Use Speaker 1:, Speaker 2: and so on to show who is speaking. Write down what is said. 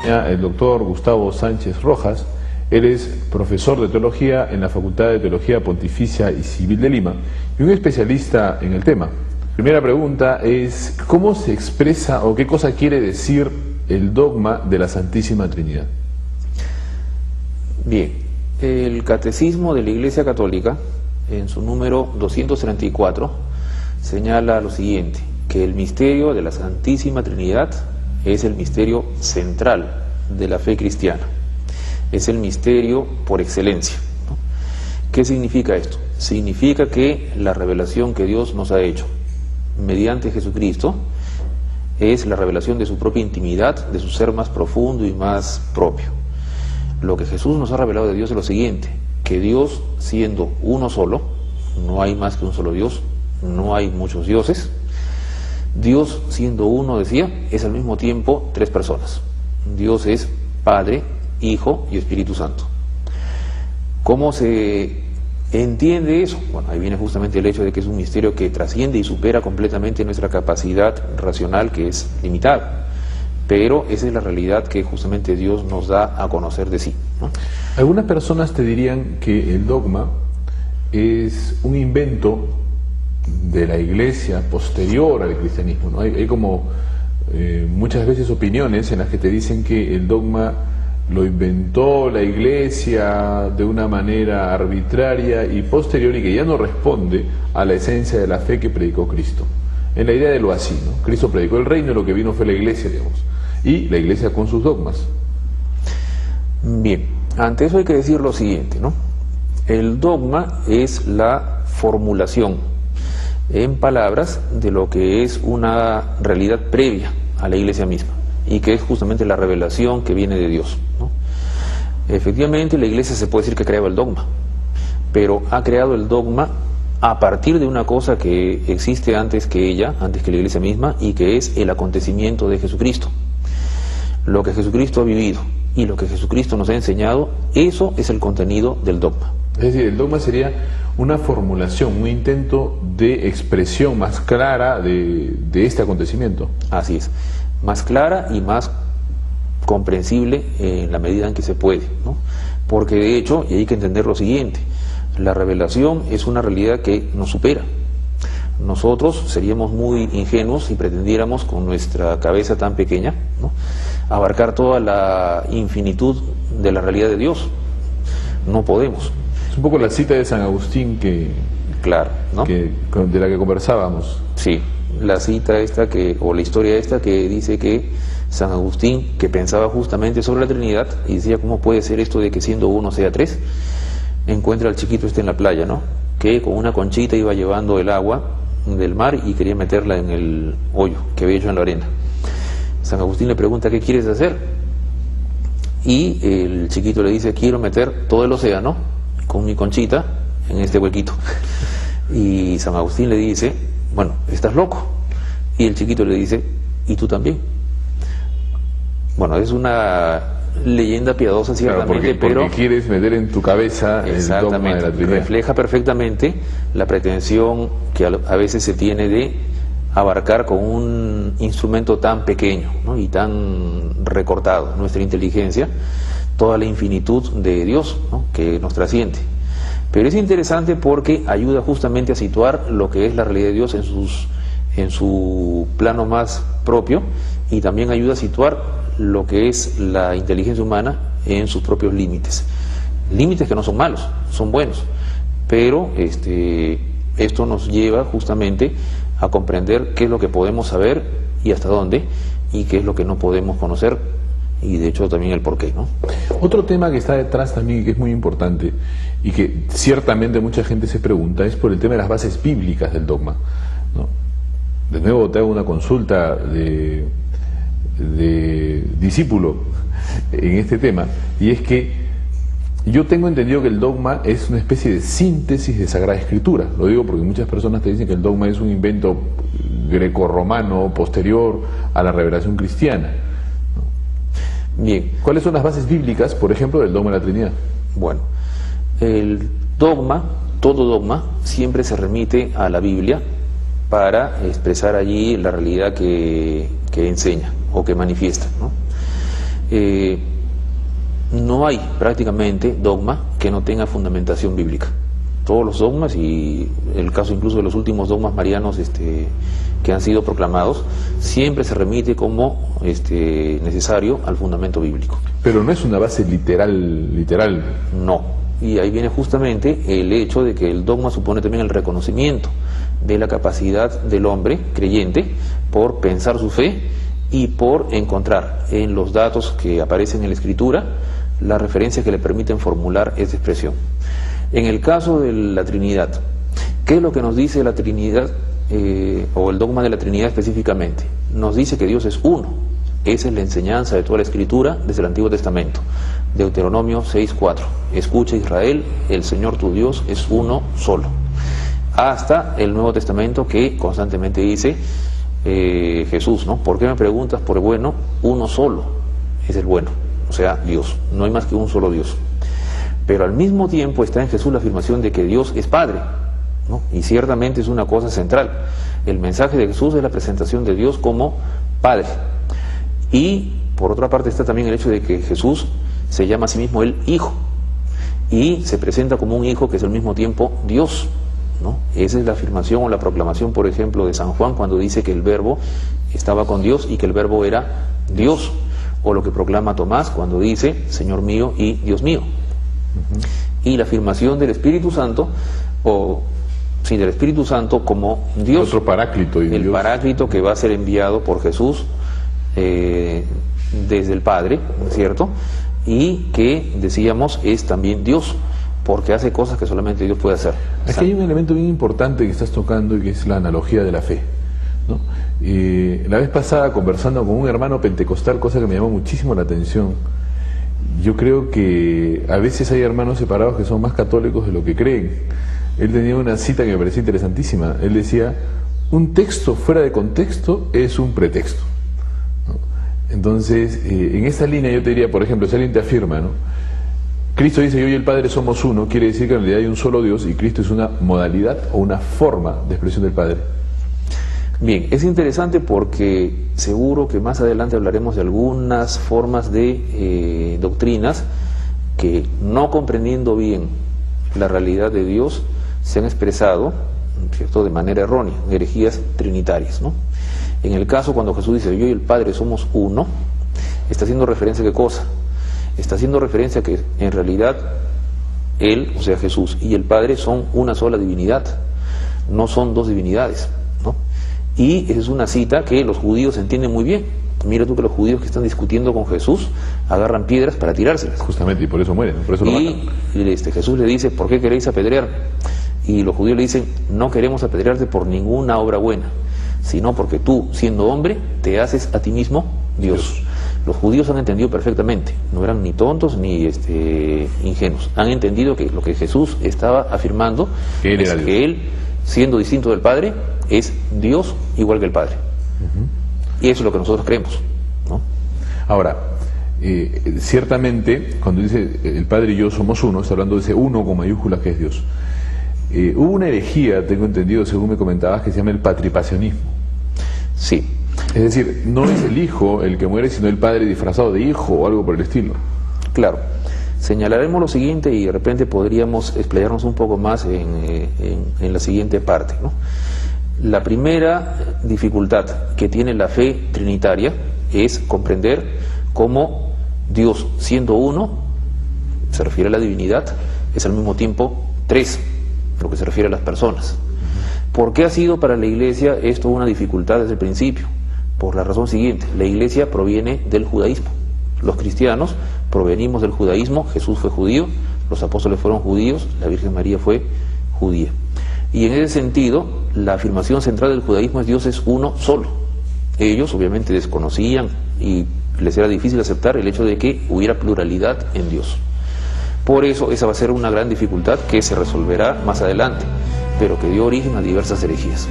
Speaker 1: El doctor Gustavo Sánchez Rojas. Él es profesor de teología en la Facultad de Teología Pontificia y Civil de Lima y un especialista en el tema. Primera pregunta es, ¿cómo se expresa o qué cosa quiere decir el dogma de la Santísima Trinidad?
Speaker 2: Bien, el Catecismo de la Iglesia Católica, en su número 234, señala lo siguiente, que el misterio de la Santísima Trinidad es el misterio central de la fe cristiana. Es el misterio por excelencia, ¿no? ¿Qué significa esto? Significa que la revelación que Dios nos ha hecho mediante Jesucristo es la revelación de su propia intimidad, de su ser más profundo y más propio. Lo que Jesús nos ha revelado de Dios es lo siguiente, que Dios siendo uno solo, no hay más que un solo Dios, no hay muchos dioses, Dios siendo uno, decía, es al mismo tiempo tres personas. Dios es Padre, Hijo y Espíritu Santo. ¿Cómo se entiende eso? Bueno, ahí viene justamente el hecho de que es un misterio que trasciende y supera completamente nuestra capacidad racional, que es limitada. Pero esa es la realidad que justamente Dios nos da a conocer de sí, ¿no?
Speaker 1: Algunas personas te dirían que el dogma es un invento de la Iglesia posterior al cristianismo, ¿no? Hay como muchas veces opiniones en las que te dicen que el dogma lo inventó la Iglesia de una manera arbitraria y posterior y que ya no responde a la esencia de la fe que predicó Cristo. En la idea de lo así, ¿no? Cristo predicó el reino y lo que vino fue la Iglesia, digamos, y la Iglesia con sus dogmas.
Speaker 2: Bien, ante eso hay que decir lo siguiente, ¿no? El dogma es la formulación en palabras de lo que es una realidad previa a la Iglesia misma y que es justamente la revelación que viene de Dios, ¿no? Efectivamente, la Iglesia se puede decir que creaba el dogma, pero ha creado el dogma a partir de una cosa que existe antes que ella, antes que la Iglesia misma, y que es el acontecimiento de Jesucristo. Lo que Jesucristo ha vivido y lo que Jesucristo nos ha enseñado, eso es el contenido del dogma.
Speaker 1: Es decir, el dogma sería una formulación, un intento de expresión más clara de este acontecimiento.
Speaker 2: Así es, más clara y más comprensible en la medida en que se puede, ¿no? Porque de hecho, y hay que entender lo siguiente, la revelación es una realidad que nos supera. Nosotros seríamos muy ingenuos si pretendiéramos con nuestra cabeza tan pequeña, ¿no?, abarcar toda la infinitud de la realidad de Dios. No podemos.
Speaker 1: Es un poco la cita de San Agustín
Speaker 2: claro, ¿no?,
Speaker 1: de la que conversábamos.
Speaker 2: Sí, la cita esta o la historia esta que dice que San Agustín, que pensaba justamente sobre la Trinidad, y decía, ¿cómo puede ser esto de que siendo uno sea tres? Encuentra al chiquito en la playa, ¿no?, que con una conchita iba llevando el agua del mar y quería meterla en el hoyo que había hecho en la arena. San Agustín le pregunta, ¿qué quieres hacer? Y el chiquito le dice, quiero meter todo el océano con mi conchita en este huequito. Y San Agustín le dice, bueno, estás loco. Y el chiquito le dice, ¿y tú también? Bueno, es una leyenda piadosa ciertamente,
Speaker 1: claro, porque quieres meter en tu cabeza el dogma de la Trinidad.
Speaker 2: Refleja perfectamente la pretensión que a veces se tiene de abarcar con un instrumento tan pequeño, ¿no?, y tan recortado, nuestra inteligencia, toda la infinitud de Dios, ¿no?, que nos trasciende. Pero es interesante porque ayuda justamente a situar lo que es la realidad de Dios en su plano más propio, y también ayuda a situar lo que es la inteligencia humana en sus propios límites. Límites que no son malos, son buenos, pero esto nos lleva justamente a comprender qué es lo que podemos saber y hasta dónde, y qué es lo que no podemos conocer, y de hecho también el porqué, ¿no?
Speaker 1: Otro tema que está detrás también y que es muy importante y que ciertamente mucha gente se pregunta es por el tema de las bases bíblicas del dogma, ¿no? De nuevo te hago una consulta de discípulo en este tema, y es que yo tengo entendido que el dogma es una especie de síntesis de Sagrada Escritura. Lo digo porque muchas personas te dicen que el dogma es un invento grecorromano posterior a la revelación cristiana.
Speaker 2: Bien.
Speaker 1: ¿Cuáles son las bases bíblicas, por ejemplo, del dogma de la Trinidad?
Speaker 2: Bueno, el dogma, todo dogma, siempre se remite a la Biblia para expresar allí la realidad que enseña o que manifiesta, ¿no? no hay prácticamente dogma que no tenga fundamentación bíblica. Todos los dogmas, y el caso incluso de los últimos dogmas marianos que han sido proclamados, siempre se remite como necesario al fundamento bíblico.
Speaker 1: Pero no es una base literal.
Speaker 2: No, y ahí viene justamente el hecho de que el dogma supone también el reconocimiento de la capacidad del hombre creyente por pensar su fe y por encontrar en los datos que aparecen en la Escritura las referencias que le permiten formular esa expresión. En el caso de la Trinidad, ¿qué es lo que nos dice la Trinidad, o el dogma de la Trinidad específicamente? Nos dice que Dios es uno. Esa es la enseñanza de toda la Escritura desde el Antiguo Testamento. Deuteronomio 6:4. Escucha, Israel, el Señor tu Dios es uno solo. Hasta el Nuevo Testamento, que constantemente dice Jesús, ¿no? ¿Por qué me preguntas por el bueno? Uno solo es el bueno, o sea, Dios. No hay más que un solo Dios. Pero al mismo tiempo está en Jesús la afirmación de que Dios es Padre, ¿no? Y ciertamente es una cosa central. El mensaje de Jesús es la presentación de Dios como Padre. Y por otra parte está también el hecho de que Jesús se llama a sí mismo el Hijo, y se presenta como un Hijo que es al mismo tiempo Dios, ¿no? Esa es la afirmación o la proclamación, por ejemplo, de San Juan, cuando dice que el Verbo estaba con Dios y que el Verbo era Dios. O lo que proclama Tomás cuando dice Señor mío y Dios mío. Y la afirmación del Espíritu Santo, del Espíritu Santo como Dios.
Speaker 1: Otro paráclito.
Speaker 2: El Dios. Paráclito que va a ser enviado por Jesús desde el Padre, ¿cierto? Y que, decíamos, es también Dios, porque hace cosas que solamente Dios puede hacer.
Speaker 1: Aquí hay un elemento bien importante que estás tocando, y que es la analogía de la fe, ¿no? La vez pasada, conversando con un hermano pentecostal, cosa que me llamó muchísimo la atención, yo creo que a veces hay hermanos separados que son más católicos de lo que creen. Él tenía una cita que me parecía interesantísima. Él decía, un texto fuera de contexto es un pretexto, ¿no? Entonces, en esta línea yo te diría, por ejemplo, si alguien te afirma, ¿no? Cristo dice, yo y el Padre somos uno, quiere decir que en realidad hay un solo Dios, y Cristo es una modalidad o una forma de expresión del Padre.
Speaker 2: Bien, es interesante porque seguro que más adelante hablaremos de algunas formas de doctrinas que, no comprendiendo bien la realidad de Dios, se han expresado, ¿cierto?, de manera errónea, herejías trinitarias, ¿no? En el caso cuando Jesús dice, yo y el Padre somos uno, está haciendo referencia a ¿qué cosa? Está haciendo referencia a que en realidad Él, o sea Jesús, y el Padre son una sola divinidad, no son dos divinidades, ¿no? Y esa es una cita que los judíos entienden muy bien. Mira tú que los judíos que están discutiendo con Jesús agarran piedras para tirárselas.
Speaker 1: Justamente, y por eso mueren, por eso lo matan.
Speaker 2: Y Jesús le dice, ¿por qué queréis apedrearme? Y los judíos le dicen, no queremos apedrearte por ninguna obra buena, sino porque tú, siendo hombre, te haces a ti mismo Dios. Los judíos han entendido perfectamente, no eran ni tontos ni ingenuos. Han entendido que lo que Jesús estaba afirmando es que Él, siendo distinto del Padre, es Dios igual que el Padre. Y eso es lo que nosotros creemos, ¿no?
Speaker 1: Ahora, ciertamente, cuando dice el Padre y yo somos uno, está hablando de ese uno con mayúsculas que es Dios. Hubo una herejía, tengo entendido, según me comentabas, que se llama el patripasionismo.
Speaker 2: Sí.
Speaker 1: Es decir, no es el hijo el que muere, sino el padre disfrazado de hijo o algo por el estilo.
Speaker 2: Claro. Señalaremos lo siguiente y de repente podríamos explayarnos un poco más en la siguiente parte, ¿no? La primera dificultad que tiene la fe trinitaria es comprender cómo Dios, siendo uno, se refiere a la divinidad, es al mismo tiempo tres, lo que se refiere a las personas. ¿Por qué ha sido para la Iglesia esto una dificultad desde el principio? Por la razón siguiente: la Iglesia proviene del judaísmo. Los cristianos provenimos del judaísmo, Jesús fue judío, los apóstoles fueron judíos, la Virgen María fue judía. Y en ese sentido, la afirmación central del judaísmo es Dios es uno solo. Ellos obviamente desconocían y les era difícil aceptar el hecho de que hubiera pluralidad en Dios. Por eso esa va a ser una gran dificultad que se resolverá más adelante, pero que dio origen a diversas herejías.